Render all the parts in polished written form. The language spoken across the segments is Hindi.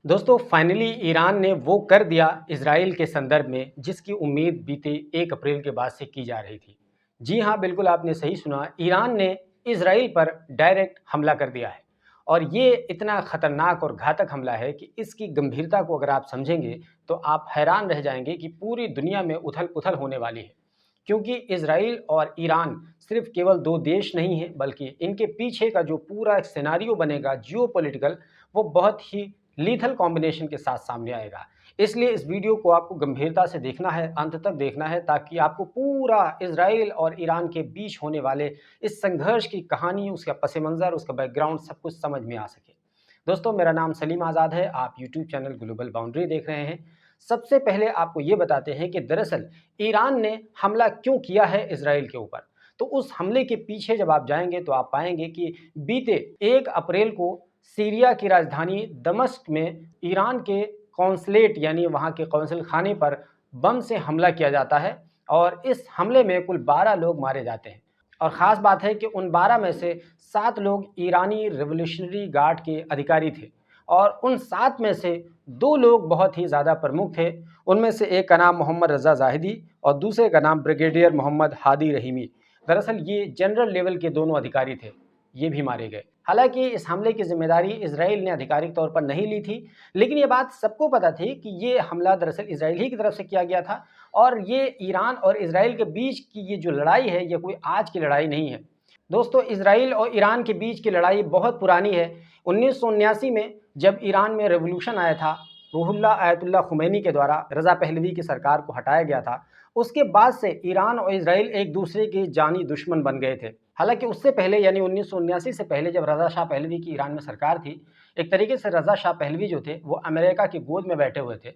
दोस्तों फाइनली ईरान ने वो कर दिया इजराइल के संदर्भ में जिसकी उम्मीद बीते 1 अप्रैल के बाद से की जा रही थी। जी हाँ, बिल्कुल आपने सही सुना, ईरान ने इजराइल पर डायरेक्ट हमला कर दिया है। और ये इतना खतरनाक और घातक हमला है कि इसकी गंभीरता को अगर आप समझेंगे तो आप हैरान रह जाएंगे कि पूरी दुनिया में उथल-पुथल होने वाली है। क्योंकि इजराइल और ईरान सिर्फ केवल 2 देश नहीं हैं, बल्कि इनके पीछे का जो पूरा एक सिनेरियो बनेगा जियोपॉलिटिकल, वो बहुत ही लीथल कॉम्बिनेशन के साथ सामने आएगा। इसलिए इस वीडियो को आपको गंभीरता से देखना है, अंत तक देखना है, ताकि आपको पूरा इजराइल और ईरान के बीच होने वाले इस संघर्ष की कहानी, उसका पस-ए-मंज़र, उसका बैकग्राउंड सब कुछ समझ में आ सके। दोस्तों मेरा नाम सलीम आज़ाद है, आप यूट्यूब चैनल ग्लोबल बाउंड्री देख रहे हैं। सबसे पहले आपको ये बताते हैं कि दरअसल ईरान ने हमला क्यों किया है इजराइल के ऊपर। तो उस हमले के पीछे जब आप जाएँगे तो आप पाएँगे कि बीते 1 अप्रैल को सीरिया की राजधानी दमिश्क में ईरान के कॉन्सुलेट यानी वहाँ के कौंसल खाने पर बम से हमला किया जाता है और इस हमले में कुल 12 लोग मारे जाते हैं। और ख़ास बात है कि उन 12 में से 7 लोग ईरानी रिवॉल्यूशनरी गार्ड के अधिकारी थे और उन 7 में से 2 लोग बहुत ही ज़्यादा प्रमुख थे। उनमें से एक का नाम मोहम्मद रज़ा ज़ाहिदी और दूसरे का नाम ब्रिगेडियर मोहम्मद हादी रहीमी। दरअसल ये जनरल लेवल के दोनों अधिकारी थे, ये भी मारे गए। हालांकि इस हमले की जिम्मेदारी इजराइल ने आधिकारिक तौर पर नहीं ली थी, लेकिन ये बात सबको पता थी कि ये हमला दरअसल इजराइल ही की तरफ से किया गया था और ये ईरान और इजराइल के बीच की ये जो लड़ाई है, ये कोई आज की लड़ाई नहीं है। दोस्तों इजराइल और ईरान के बीच की लड़ाई बहुत पुरानी है। 1979 में जब ईरान में रेवोल्यूशन आया था, रूहुल्लाह आयतुल्लाह खुमैनी के द्वारा रज़ा पहलवी की सरकार को हटाया गया था, उसके बाद से ईरान और इजराइल एक दूसरे के जानी दुश्मन बन गए थे। हालांकि उससे पहले यानी 1979 से पहले जब रज़ा शाह पहलवी की ईरान में सरकार थी, एक तरीके से रज़ा शाह पहलवी जो थे वो अमेरिका की गोद में बैठे हुए थे।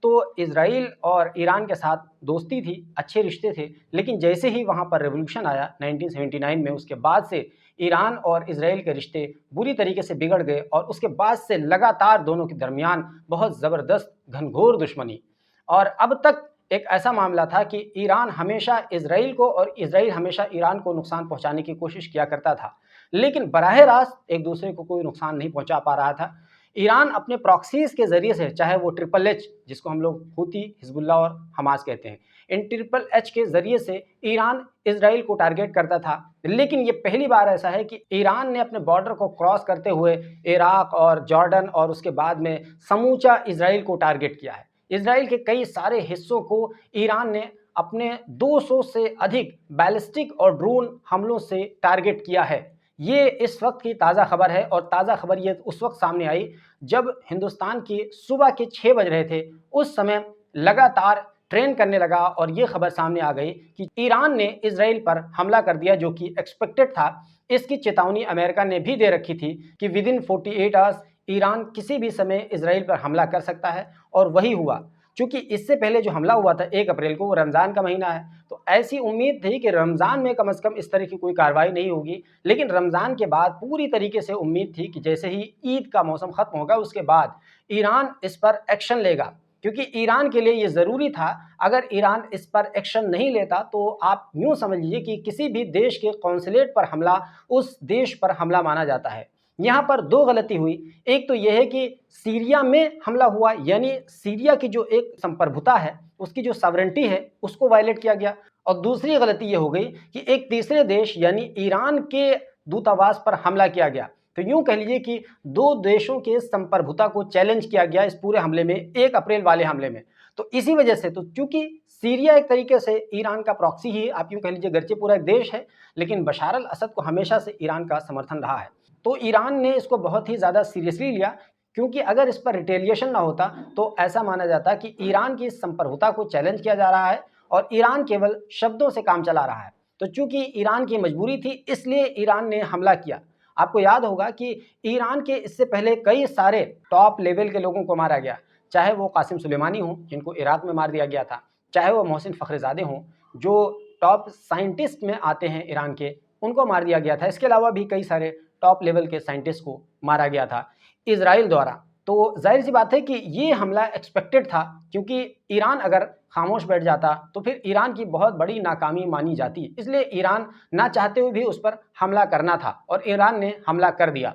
तो इजराइल और ईरान के साथ दोस्ती थी, अच्छे रिश्ते थे, लेकिन जैसे ही वहाँ पर रेवोल्यूशन आया 1979 में, उसके बाद से ईरान और इजराइल के रिश्ते बुरी तरीके से बिगड़ गए और उसके बाद से लगातार दोनों के दरमियान बहुत ज़बरदस्त घनघोर दुश्मनी। और अब तक एक ऐसा मामला था कि ईरान हमेशा इजराइल को और इजराइल हमेशा ईरान को नुकसान पहुंचाने की कोशिश किया करता था, लेकिन बराह रास्त एक दूसरे को कोई नुकसान नहीं पहुंचा पा रहा था। ईरान अपने प्रॉक्सीज के ज़रिए से, चाहे वो ट्रिपल एच जिसको हम लोग हूती, हिजबुल्लाह और हमास कहते हैं, इन ट्रिपल एच के ज़रिए से ईरान इजराइल को टारगेट करता था। लेकिन ये पहली बार ऐसा है कि ईरान ने अपने बॉर्डर को क्रॉस करते हुए इराक और जॉर्डन और उसके बाद में समूचा इजराइल को टारगेट किया है। इजराइल के कई सारे हिस्सों को ईरान ने अपने 200 से अधिक बैलिस्टिक और ड्रोन हमलों से टारगेट किया है। ये इस वक्त की ताज़ा खबर है और ताज़ा खबर ये उस वक्त सामने आई जब हिंदुस्तान की सुबह के 6 बज रहे थे। उस समय लगातार ट्रेंड करने लगा और ये खबर सामने आ गई कि ईरान ने इजराइल पर हमला कर दिया, जो कि एक्सपेक्टेड था। इसकी चेतावनी अमेरिका ने भी दे रखी थी कि विद इन 48 आवर्स ईरान किसी भी समय इजराइल पर हमला कर सकता है, और वही हुआ। चूंकि इससे पहले जो हमला हुआ था 1 अप्रैल को, वो रमज़ान का महीना है, तो ऐसी उम्मीद थी कि रमज़ान में कम से कम इस तरह की कोई कार्रवाई नहीं होगी। लेकिन रमज़ान के बाद पूरी तरीके से उम्मीद थी कि जैसे ही ईद का मौसम ख़त्म होगा उसके बाद ईरान इस पर एक्शन लेगा, क्योंकि ईरान के लिए ये ज़रूरी था। अगर ईरान इस पर एक्शन नहीं लेता तो आप यूँ समझ लीजिए कि किसी भी देश के कौंसलेट पर हमला उस देश पर हमला माना जाता है। यहाँ पर 2 गलती हुई। एक तो यह है कि सीरिया में हमला हुआ, यानी सीरिया की जो एक संप्रभुता है, उसकी जो सॉवरेनिटी है, उसको वायलेट किया गया। और दूसरी गलती ये हो गई कि एक तीसरे देश यानी ईरान के दूतावास पर हमला किया गया। तो यूँ कह लीजिए कि 2 देशों के संप्रभुता को चैलेंज किया गया इस पूरे हमले में, 1 अप्रैल वाले हमले में। तो इसी वजह से, तो चूँकि सीरिया एक तरीके से ईरान का प्रॉक्सी ही आप यूँ कह लीजिए, गर्चे पूरा एक देश है, लेकिन बशार अल असद को हमेशा से ईरान का समर्थन रहा है। तो ईरान ने इसको बहुत ही ज़्यादा सीरियसली लिया, क्योंकि अगर इस पर रिटेलिएशन ना होता तो ऐसा माना जाता कि ईरान की संप्रभुता को चैलेंज किया जा रहा है और ईरान केवल शब्दों से काम चला रहा है। तो चूंकि ईरान की मजबूरी थी, इसलिए ईरान ने हमला किया। आपको याद होगा कि ईरान के इससे पहले कई सारे टॉप लेवल के लोगों को मारा गया, चाहे वो कासिम सुलेमानी हों जिनको इराक में मार दिया गया था, चाहे वो मोहसिन फ़खरीज़ादे हों जो टॉप साइंटिस्ट में आते हैं ईरान के, उनको मार दिया गया था। इसके अलावा भी कई सारे टॉप लेवल के साइंटिस्ट को मारा गया था इजराइल द्वारा। तो जाहिर सी बात है कि ये हमला एक्सपेक्टेड था, क्योंकि ईरान अगर खामोश बैठ जाता तो फिर ईरान की बहुत बड़ी नाकामी मानी जाती। इसलिए ईरान ना चाहते हुए भी उस पर हमला करना था और ईरान ने हमला कर दिया।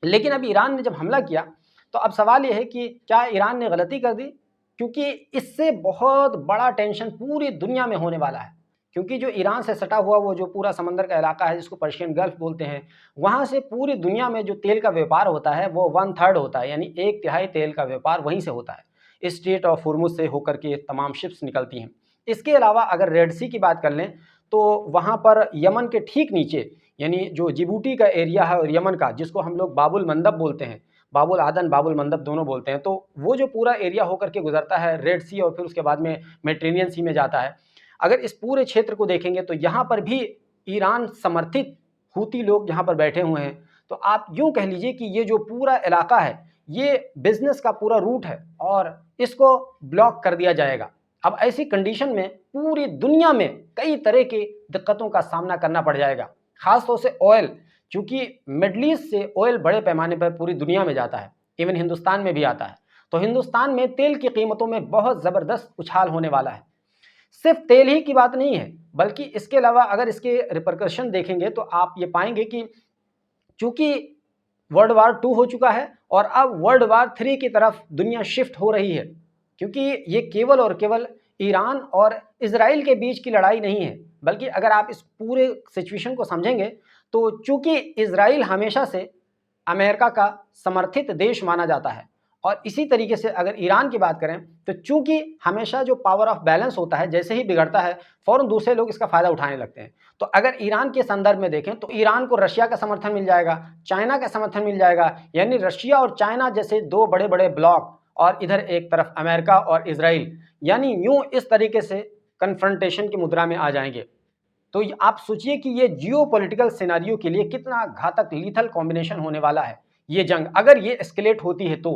लेकिन अब ईरान ने जब हमला किया तो अब सवाल ये है कि क्या ईरान ने गलती कर दी? क्योंकि इससे बहुत बड़ा टेंशन पूरी दुनिया में होने वाला है। क्योंकि जो ईरान से सटा हुआ वो जो पूरा समंदर का इलाका है जिसको पर्शियन गल्फ बोलते हैं, वहाँ से पूरी दुनिया में जो तेल का व्यापार होता है वो 1/3 होता है, यानी 1/3 तेल का व्यापार वहीं से होता है। स्ट्रेट ऑफ हुर्मुज से होकर के तमाम शिप्स निकलती हैं। इसके अलावा अगर रेड सी की बात कर लें तो वहाँ पर यमन के ठीक नीचे, यानी जो जिबूटी का एरिया है और यमन का, जिसको हम लोग बाबुल मंदब बोलते हैं, बाबुल आदन बाबुल मंदब दोनों बोलते हैं, तो वो जो पूरा एरिया होकर के गुजरता है रेड सी और फिर उसके बाद में मेडिटेरेनियन सी में जाता है। अगर इस पूरे क्षेत्र को देखेंगे तो यहाँ पर भी ईरान समर्थित हूती लोग यहाँ पर बैठे हुए हैं। तो आप यूँ कह लीजिए कि ये जो पूरा इलाका है ये बिजनेस का पूरा रूट है और इसको ब्लॉक कर दिया जाएगा। अब ऐसी कंडीशन में पूरी दुनिया में कई तरह की दिक्कतों का सामना करना पड़ जाएगा, खास तौर से ऑयल, क्योंकि मिडल ईस्ट से ऑयल बड़े पैमाने पर पूरी दुनिया में जाता है, इवन हिंदुस्तान में भी आता है। तो हिंदुस्तान में तेल की कीमतों में बहुत ज़बरदस्त उछाल होने वाला है। सिर्फ तेल ही की बात नहीं है, बल्कि इसके अलावा अगर इसके रिपरकशन देखेंगे तो आप ये पाएंगे कि चूंकि वर्ल्ड वार 2 हो चुका है और अब वर्ल्ड वार 3 की तरफ दुनिया शिफ्ट हो रही है, क्योंकि ये केवल और केवल ईरान और इजराइल के बीच की लड़ाई नहीं है, बल्कि अगर आप इस पूरे सिचुएशन को समझेंगे तो चूंकि इजराइल हमेशा से अमेरिका का समर्थित देश माना जाता है और इसी तरीके से अगर ईरान की बात करें तो चूंकि हमेशा जो पावर ऑफ बैलेंस होता है जैसे ही बिगड़ता है फौरन दूसरे लोग इसका फायदा उठाने लगते हैं। तो अगर ईरान के संदर्भ में देखें तो ईरान को रशिया का समर्थन मिल जाएगा, चाइना का समर्थन मिल जाएगा, यानी रशिया और चाइना जैसे दो बड़े बड़े ब्लॉक और इधर एक तरफ अमेरिका और इजराइल, यानी यूं इस तरीके से कन्फ्रंटेशन की मुद्रा में आ जाएंगे। तो आप सोचिए कि ये जियोपॉलिटिकल सिनेरियो के लिए कितना घातक लीथल कॉम्बिनेशन होने वाला है ये जंग, अगर ये एस्केलेट होती है तो।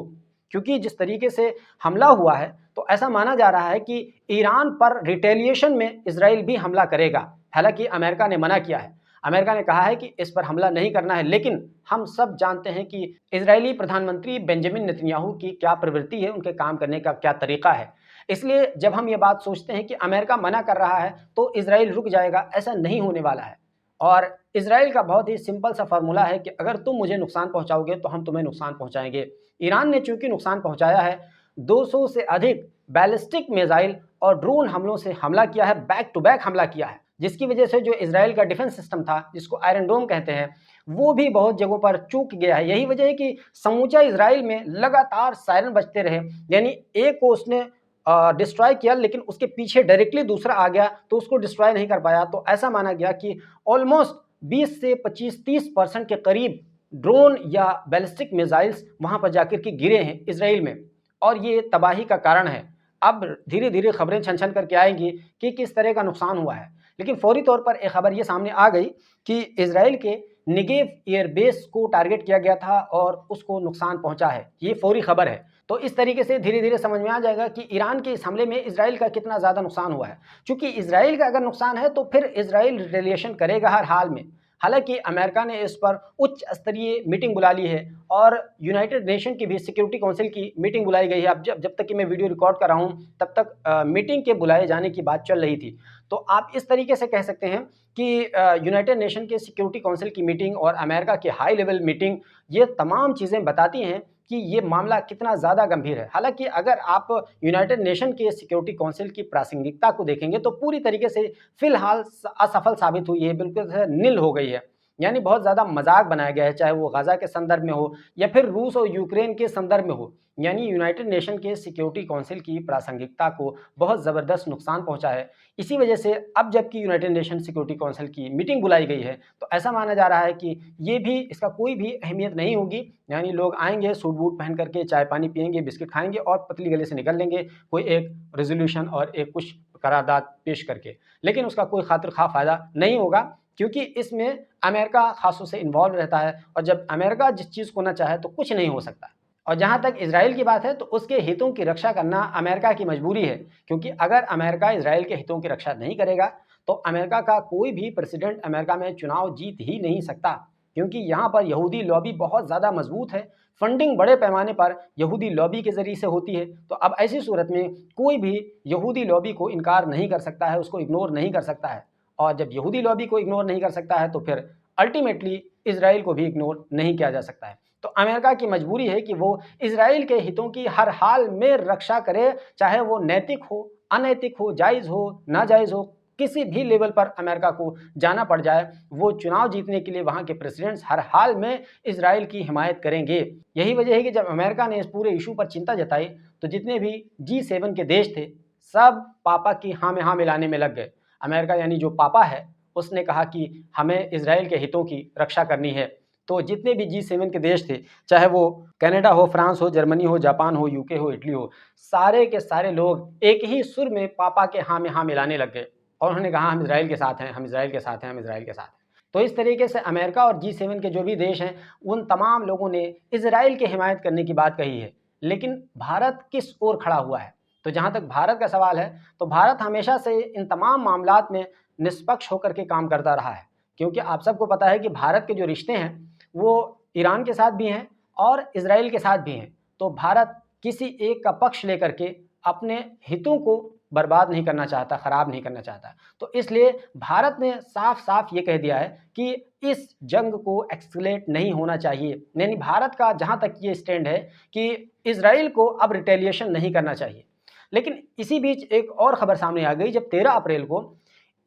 क्योंकि जिस तरीके से हमला हुआ है तो ऐसा माना जा रहा है कि ईरान पर रिटेलिएशन में इजराइल भी हमला करेगा। हालांकि अमेरिका ने मना किया है, अमेरिका ने कहा है कि इस पर हमला नहीं करना है, लेकिन हम सब जानते हैं कि इजरायली प्रधानमंत्री बेंजामिन नेतन्याहू की क्या प्रवृत्ति है, उनके काम करने का क्या तरीका है। इसलिए जब हम ये बात सोचते हैं कि अमेरिका मना कर रहा है तो इजराइल रुक जाएगा, ऐसा नहीं होने वाला है। और इजराइल का बहुत ही सिंपल सा फार्मूला है कि अगर तुम मुझे नुकसान पहुंचाओगे तो हम तुम्हें नुकसान पहुंचाएंगे। ईरान ने चूंकि नुकसान पहुंचाया है, 200 से अधिक बैलिस्टिक मिसाइल और ड्रोन हमलों से हमला किया है, बैक टू बैक हमला किया है, जिसकी वजह से जो इजराइल का डिफेंस सिस्टम था जिसको आयरन डोम कहते हैं वो भी बहुत जगहों पर चूक गया है। यही वजह है कि समूचा इजराइल में लगातार सायरन बजते रहे, यानी एक को उसने डिस्ट्रॉय किया लेकिन उसके पीछे डायरेक्टली दूसरा आ गया तो उसको डिस्ट्रॉय नहीं कर पाया। तो ऐसा माना गया कि ऑलमोस्ट 20 से 25-30% के करीब ड्रोन या बैलिस्टिक मिसाइल्स वहां पर जाकर के गिरे हैं इजराइल में, और ये तबाही का कारण है। अब धीरे धीरे खबरें छन छन करके आएंगी कि किस तरह का नुकसान हुआ है, लेकिन फौरी तौर पर एक खबर ये सामने आ गई कि इजराइल के निगेव एयरबेस को टारगेट किया गया था और उसको नुकसान पहुंचा है। ये फौरी खबर है। तो इस तरीके से धीरे धीरे समझ में आ जाएगा कि ईरान के इस हमले में इजराइल का कितना ज़्यादा नुकसान हुआ है। चूंकि इजराइल का अगर नुकसान है तो फिर इजराइल रिटेलिएशन करेगा हर हाल में। हालांकि अमेरिका ने इस पर उच्च स्तरीय मीटिंग बुला ली है और यूनाइटेड नेशन की भी सिक्योरिटी काउंसिल की मीटिंग बुलाई गई है। अब जब तक कि मैं वीडियो रिकॉर्ड कर रहा हूँ तब तक मीटिंग के बुलाए जाने की बात चल रही थी। तो आप इस तरीके से कह सकते हैं कि यूनाइटेड नेशन के सिक्योरिटी काउंसिल की मीटिंग और अमेरिका की हाई लेवल मीटिंग, ये तमाम चीज़ें बताती हैं कि ये मामला कितना ज़्यादा गंभीर है। हालांकि अगर आप यूनाइटेड नेशन के सिक्योरिटी काउंसिल की प्रासंगिकता को देखेंगे तो पूरी तरीके से फिलहाल असफल साबित हुई है, बिल्कुल नील हो गई है, यानी बहुत ज़्यादा मजाक बनाया गया है, चाहे वो गाज़ा के संदर्भ में हो या फिर रूस और यूक्रेन के संदर्भ में हो। यानी यूनाइटेड नेशन के सिक्योरिटी काउंसिल की प्रासंगिकता को बहुत ज़बरदस्त नुकसान पहुंचा है। इसी वजह से अब जबकि यूनाइटेड नेशन सिक्योरिटी काउंसिल की मीटिंग बुलाई गई है तो ऐसा माना जा रहा है कि ये भी, इसका कोई भी अहमियत नहीं होगी, यानी लोग आएंगे सूट बूट पहन करके, चाय पानी पियेंगे, बिस्किट खाएंगे और पतली गले से निकल लेंगे कोई एक रेजोल्यूशन और एक कुछ करारदाद पेश करके, लेकिन उसका कोई खातिर खा फ़ायदा नहीं होगा, क्योंकि इसमें अमेरिका खासों से इन्वॉल्व रहता है और जब अमेरिका जिस चीज़ को ना चाहे तो कुछ नहीं हो सकता। और जहाँ तक इजराइल की बात है तो उसके हितों की रक्षा करना अमेरिका की मजबूरी है, क्योंकि अगर अमेरिका इजराइल के हितों की रक्षा नहीं करेगा तो अमेरिका का कोई भी प्रेसिडेंट अमेरिका में चुनाव जीत ही नहीं सकता, क्योंकि यहाँ पर यहूदी लॉबी बहुत ज़्यादा मजबूत है, फंडिंग बड़े पैमाने पर यहूदी लॉबी के ज़रिए से होती है। तो अब ऐसी सूरत में कोई भी यहूदी लॉबी को इनकार नहीं कर सकता है, उसको इग्नोर नहीं कर सकता है, और जब यहूदी लॉबी को इग्नोर नहीं कर सकता है तो फिर अल्टीमेटली इजराइल को भी इग्नोर नहीं किया जा सकता है। तो तो अमेरिका की मजबूरी है कि वो इजराइल के हितों की हर हाल में रक्षा करे, चाहे वो नैतिक हो, अनैतिक हो, जायज़ हो, नाजायज़ हो, किसी भी लेवल पर अमेरिका को जाना पड़ जाए, वो चुनाव जीतने के लिए वहाँ के प्रेसिडेंट्स हर हाल में इजराइल की हिमायत करेंगे। यही वजह है कि जब अमेरिका ने इस पूरे इशू पर चिंता जताई तो जितने भी G7 के देश थे, सब पापा की हाँ में हाँ मिलाने में लग गए। अमेरिका यानी जो पापा है, उसने कहा कि हमें इजराइल के हितों की रक्षा करनी है। तो जितने भी G7 के देश थे, चाहे वो कनाडा हो, फ्रांस हो, जर्मनी हो, जापान हो, यूके हो, इटली हो, सारे के सारे लोग एक ही सुर में पापा के हाँ में हाँ मिलाने लग गए और उन्होंने कहा हम इजराइल के साथ हैं, हम इजराइल के साथ हैं, हम इजराइल के साथ हैं। तो इस तरीके से अमेरिका और G7 के जो भी देश हैं, उन तमाम लोगों ने इजराइल की हिमायत करने की बात कही है। लेकिन भारत किस ओर खड़ा हुआ है? तो जहाँ तक भारत का सवाल है, तो भारत हमेशा से इन तमाम मामलात में निष्पक्ष होकर के काम करता रहा है, क्योंकि आप सबको पता है कि भारत के जो रिश्ते हैं, वो ईरान के साथ भी हैं और इजराइल के साथ भी हैं। तो भारत किसी एक का पक्ष लेकर के अपने हितों को बर्बाद नहीं करना चाहता, ख़राब नहीं करना चाहता। तो इसलिए भारत ने साफ-साफ ये कह दिया है कि इस जंग को एस्केलेट नहीं होना चाहिए। यानी भारत का जहाँ तक ये स्टैंड है कि इजराइल को अब रिटेलिएशन नहीं करना चाहिए। लेकिन इसी बीच एक और खबर सामने आ गई जब 13 अप्रैल को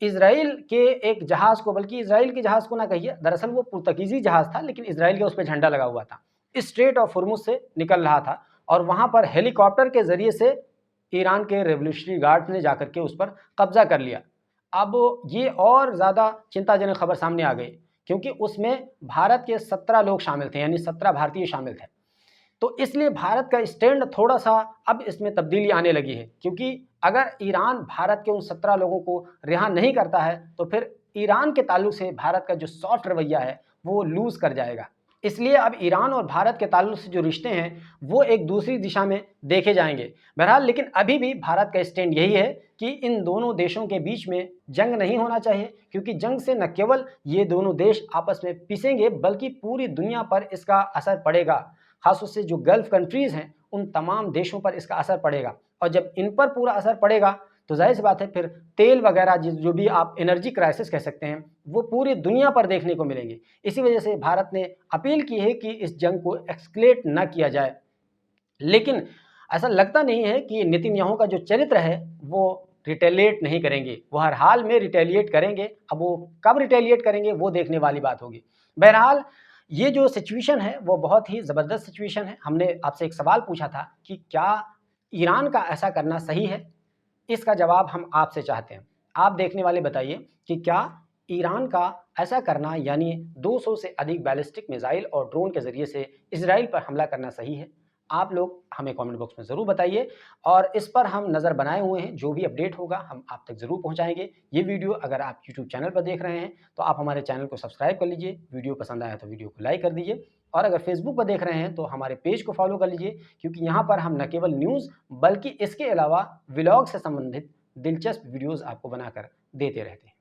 इजराइल के एक जहाज़ को, बल्कि इजराइल के जहाज़ को ना कहिए, दरअसल वो पुर्तगीज़ी जहाज़ था, लेकिन इजराइल के उस पे झंडा लगा हुआ था। स्ट्रेट ऑफ हुर्मुज़ से निकल रहा था और वहाँ पर हेलीकॉप्टर के ज़रिए से ईरान के रेवोल्यूशनरी गार्ड्स ने जाकर के उस पर कब्ज़ा कर लिया। अब ये और ज़्यादा चिंताजनक खबर सामने आ गई, क्योंकि उसमें भारत के 17 लोग शामिल थे, यानी 17 भारतीय शामिल थे। तो इसलिए भारत का स्टैंड थोड़ा-सा अब इसमें तब्दीली आने लगी है, क्योंकि अगर ईरान भारत के उन 17 लोगों को रिहा नहीं करता है, तो फिर ईरान के ताल्लुक से भारत का जो सॉफ्ट रवैया है, वो लूज़ कर जाएगा। इसलिए अब ईरान और भारत के ताल्लुक से जो रिश्ते हैं, वो एक दूसरी दिशा में देखे जाएँगे। बहरहाल लेकिन अभी भी भारत का स्टैंड यही है कि इन दोनों देशों के बीच में जंग नहीं होना चाहिए, क्योंकि जंग से न केवल ये दोनों देश आपस में पिसेंगे, बल्कि पूरी दुनिया पर इसका असर पड़ेगा। ख़ास तौर से जो गल्फ़ कंट्रीज़ हैं, उन तमाम देशों पर इसका असर पड़ेगा और जब इन पर पूरा असर पड़ेगा, तो ज़ाहिर-सी बात है फिर तेल वगैरह जो भी आप एनर्जी क्राइसिस कह सकते हैं, वो पूरी दुनिया पर देखने को मिलेंगे। इसी वजह से भारत ने अपील की है कि इस जंग को एस्केलेट ना किया जाए। लेकिन ऐसा लगता नहीं है कि नेतन्याहू का जो चरित्र है, वो रिटेलिएट नहीं करेंगे। वो हर हाल में रिटेलिएट करेंगे। अब वो कब रिटेलिएट करेंगे, वो देखने वाली बात होगी। बहरहाल ये जो सिचुएशन है, वो बहुत ही ज़बरदस्त सिचुएशन है। हमने आपसे एक सवाल पूछा था कि क्या ईरान का ऐसा करना सही है? इसका जवाब हम आपसे चाहते हैं। आप देखने वाले बताइए कि क्या ईरान का ऐसा करना, यानी 200 से अधिक बैलिस्टिक मिसाइल और ड्रोन के ज़रिए से इज़राइल पर हमला करना सही है? आप लोग हमें कमेंट बॉक्स में ज़रूर बताइए और इस पर हम नज़र बनाए हुए हैं। जो भी अपडेट होगा हम आप तक ज़रूर पहुँचाएँगे। ये वीडियो अगर आप यूट्यूब चैनल पर देख रहे हैं तो आप हमारे चैनल को सब्सक्राइब कर लीजिए। वीडियो पसंद आया तो वीडियो को लाइक कर दीजिए और अगर फेसबुक पर देख रहे हैं तो हमारे पेज को फॉलो कर लीजिए, क्योंकि यहाँ पर हम न केवल न्यूज़ बल्कि इसके अलावा व्लॉग से संबंधित दिलचस्प वीडियोज़ आपको बनाकर देते रहते हैं।